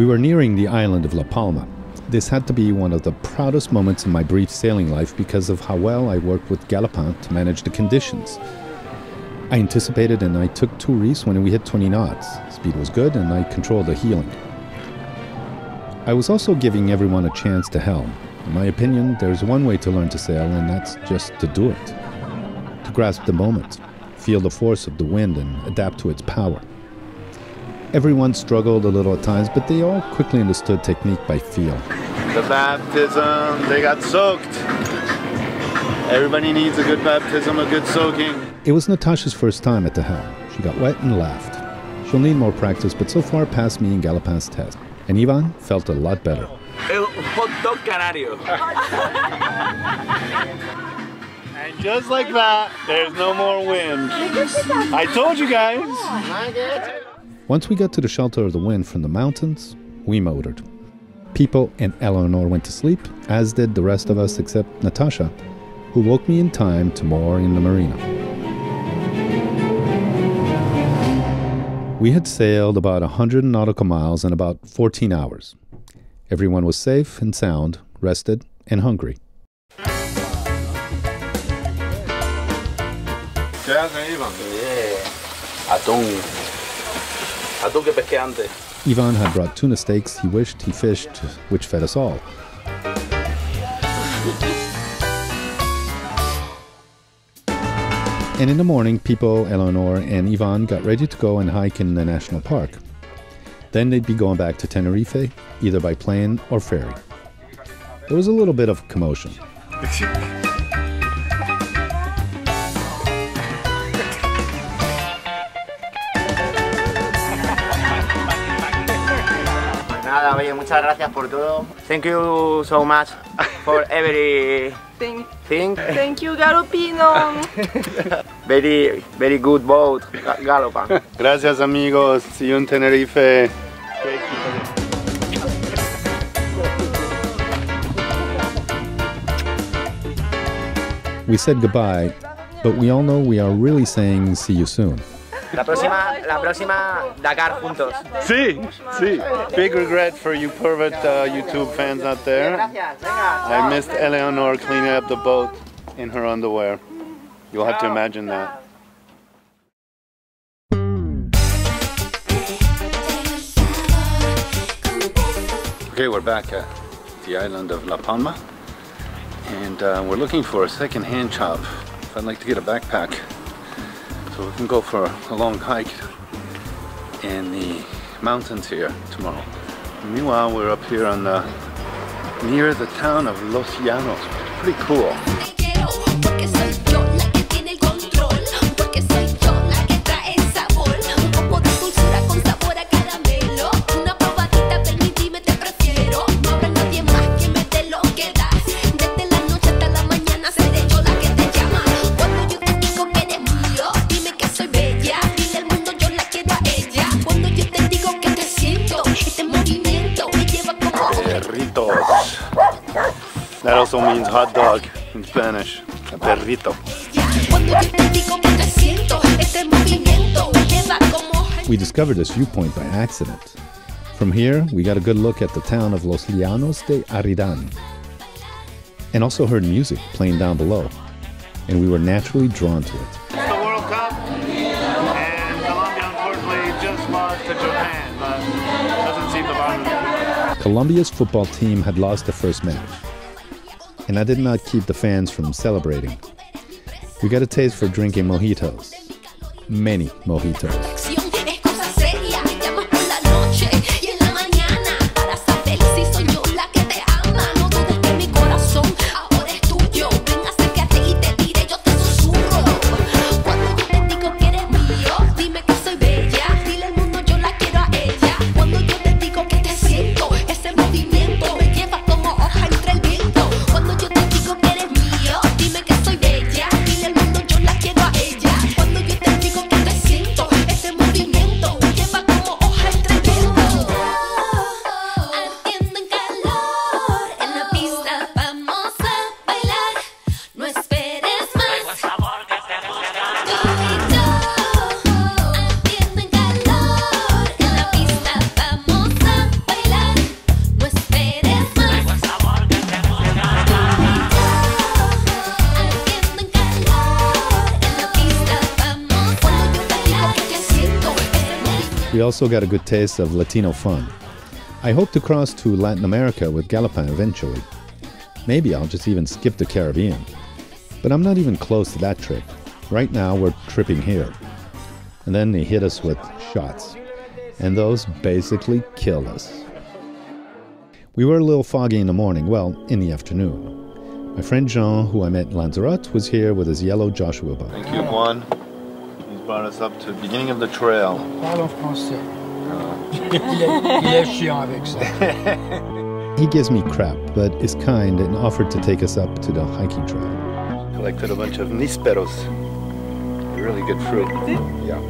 We were nearing the island of La Palma. This had to be one of the proudest moments in my brief sailing life because of how well I worked with Galopin to manage the conditions. I anticipated and I took 2 reefs when we hit 20 knots. Speed was good and I controlled the heeling. I was also giving everyone a chance to helm. In my opinion, there's one way to learn to sail, and that's just to do it. To grasp the moment, feel the force of the wind and adapt to its power. Everyone struggled a little at times, but they all quickly understood technique by feel. The baptism, they got soaked. Everybody needs a good baptism, a good soaking. It was Natacha's first time at the helm. She got wet and laughed. She'll need more practice, but so far passed me and Galopin's test. And Ivan felt a lot better. El hot dog canario. And just like that, there's no more wind. I told you guys. Once we got to the shelter of the wind from the mountains, we motored. People and Eleanor went to sleep, as did the rest of us except Natacha, who woke me in time to moor in the marina. We had sailed about 100 nautical miles in about 14 hours. Everyone was safe and sound, rested and hungry. ¿Qué hace Ivan? Atún. Atún que pesqué antes. Ivan had brought tuna steaks he wished he fished, which fed us all. And in the morning, Pipo, Eleanor, and Ivan got ready to go and hike in the national park. Then they'd be going back to Tenerife, either by plane or ferry. There was a little bit of commotion. Nada, oye, muchas gracias por todo. Thank you so much for everything. Thank you, Galopino. Very good boat, Galopin. Gracias, amigos. See you in Tenerife. We said goodbye, but we all know we are really saying see you soon. La próxima Dakar juntos. Sí, sí. Big regret for you pervert YouTube fans out there. I missed Eleanor cleaning up the boat in her underwear. You'll have to imagine that. Okay, we're back at the island of La Palma, and we're looking for a second-hand shop. I'd like to get a backpack so we can go for a long hike in the mountains here tomorrow. Meanwhile, we're up here on near the town of Los Llanos. Pretty cool. That also means hot dog in Spanish, a perrito. We discovered this viewpoint by accident. From here, we got a good look at the town of Los Llanos de Aridan, and also heard music playing down below, and we were naturally drawn to it. It's the World Cup, and Colombia unfortunately just lost to Japan, but doesn't seem to bother them. Colombia's football team had lost the first match, and I did not keep the fans from celebrating. We got a taste for drinking mojitos. Many mojitos. We also got a good taste of Latino fun. I hope to cross to Latin America with Galopin eventually. Maybe I'll just even skip the Caribbean. But I'm not even close to that trip. Right now we're tripping here. And then they hit us with shots. And those basically killed us. We were a little foggy in the morning, well, in the afternoon. My friend Jean, who I met in Lanzarote, was here with his yellow Joshua boat. Thank you, Juan. He's brought us up to the beginning of the trail. Parle en français. Il est chiant avec ça. He gives me crap, but is kind and offered to take us up to the hiking trail. Collected a bunch of nísperos. Really good fruit. Yeah.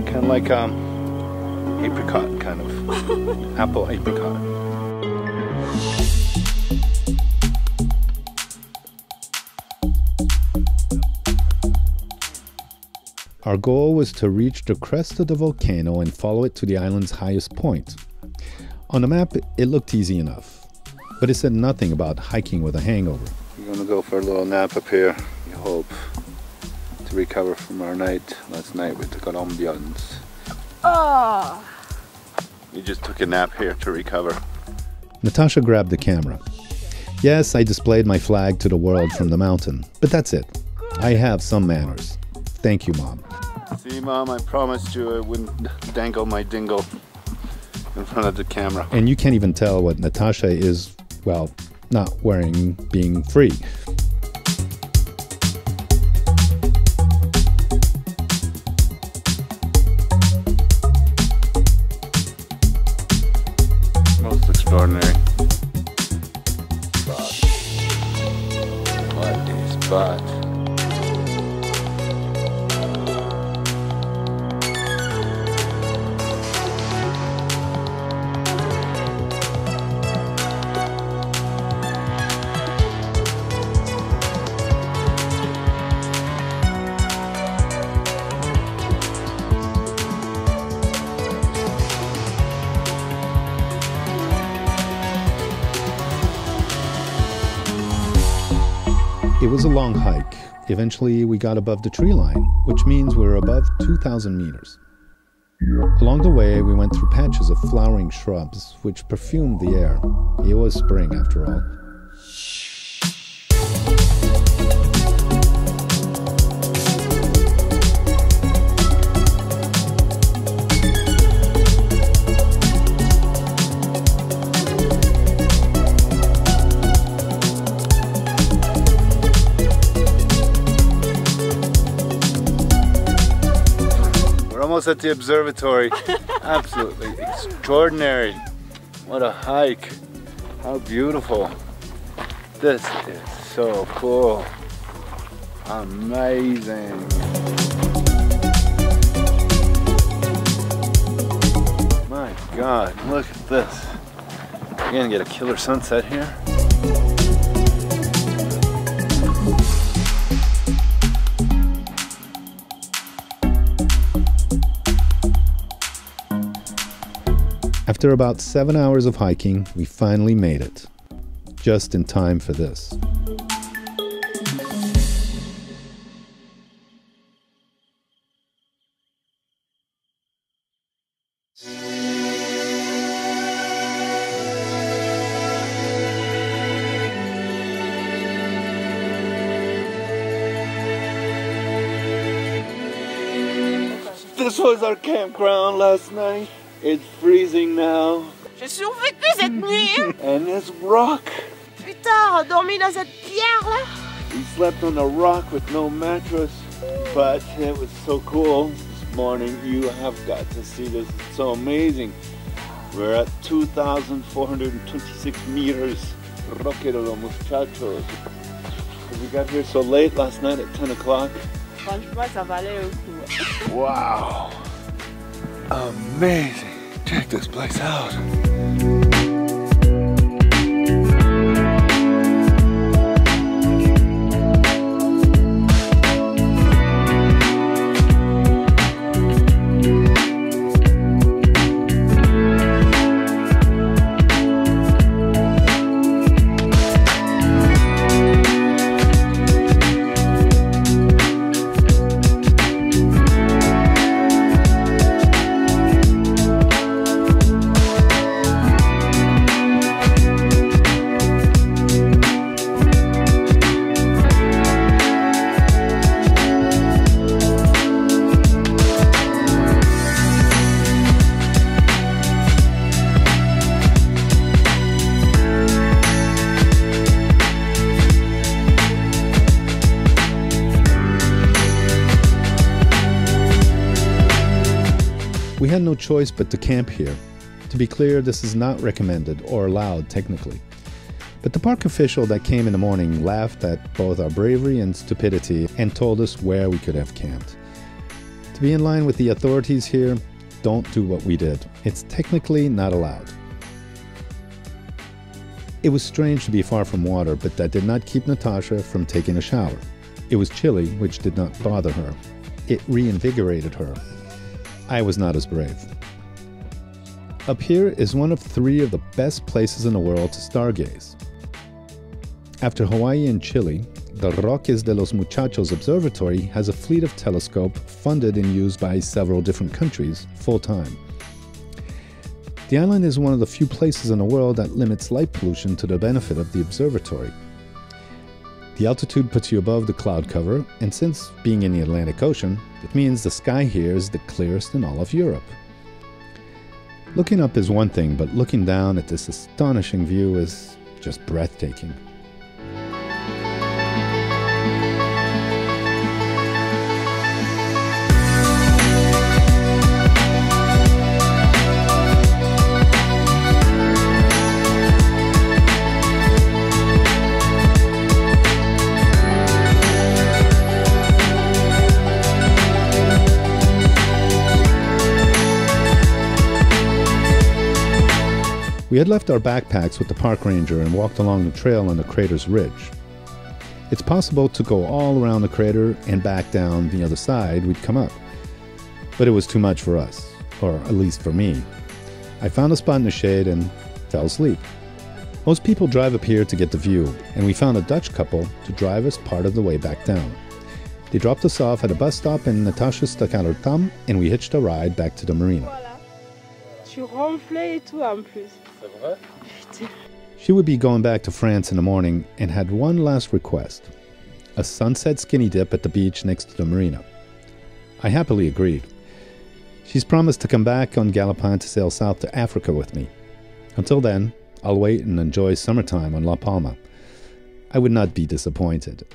Kind of like apricot, kind of. Apple apricot. Our goal was to reach the crest of the volcano and follow it to the island's highest point. On the map, it looked easy enough, but it said nothing about hiking with a hangover. We're going to go for a little nap up here, we hope, to recover from our night last night with the Columbians. Oh. We just took a nap here to recover. Natacha grabbed the camera. Yes, I displayed my flag to the world from the mountain, but that's it. I have some manners. Thank you, Mom. See, Mom, I promised you I wouldn't dangle my dingle in front of the camera. And you can't even tell what Natacha is, well, not wearing being free. Most extraordinary. What is but? It was a long hike. Eventually, we got above the tree line, which means we were above 2,000 meters. Along the way, we went through patches of flowering shrubs, which perfumed the air. It was spring, after all. Almost at the observatory. Absolutely extraordinary. What a hike. How beautiful. This is so cool. Amazing. My God, look at this. You're gonna get a killer sunset here. After about 7 hours of hiking, we finally made it. Just in time for this. This was our campground last night. It's freezing now. J'ai survécu cette nuit. And this rock. Putain, dormi dans cette pierre là. We slept on a rock with no mattress, but it was so cool. This morning, you have got to see this. It's so amazing. We're at 2,426 meters. Roque de Los Muchachos. We got here so late last night at 10 o'clock. Franchement, ça valait le coup. Wow. Amazing. Check this place out. We had no choice but to camp here. To be clear, this is not recommended or allowed technically. But the park official that came in the morning laughed at both our bravery and stupidity and told us where we could have camped. To be in line with the authorities here, don't do what we did. It's technically not allowed. It was strange to be far from water, but that did not keep Natacha from taking a shower. It was chilly, which did not bother her. It reinvigorated her. I was not as brave. Up here is one of 3 of the best places in the world to stargaze. After Hawaii and Chile, the Roque de Los Muchachos observatory has a fleet of telescopes funded and used by several different countries full-time. The island is one of the few places in the world that limits light pollution to the benefit of the observatory. The altitude puts you above the cloud cover, and since being in the Atlantic Ocean, it means the sky here is the clearest in all of Europe. Looking up is one thing, but looking down at this astonishing view is just breathtaking. We had left our backpacks with the park ranger and walked along the trail on the crater's ridge. It's possible to go all around the crater and back down the other side we'd come up. But it was too much for us, or at least for me. I found a spot in the shade and fell asleep. Most people drive up here to get the view, and we found a Dutch couple to drive us part of the way back down. They dropped us off at a bus stop and Natacha stuck out her thumb and we hitched a ride back to the marina. Tu ronflais et tout en plus. C'est vrai? She would be going back to France in the morning and had one last request: a sunset skinny dip at the beach next to the marina. I happily agreed. She's promised to come back on Galopin to sail south to Africa with me. Until then, I'll wait and enjoy summertime on La Palma. I would not be disappointed.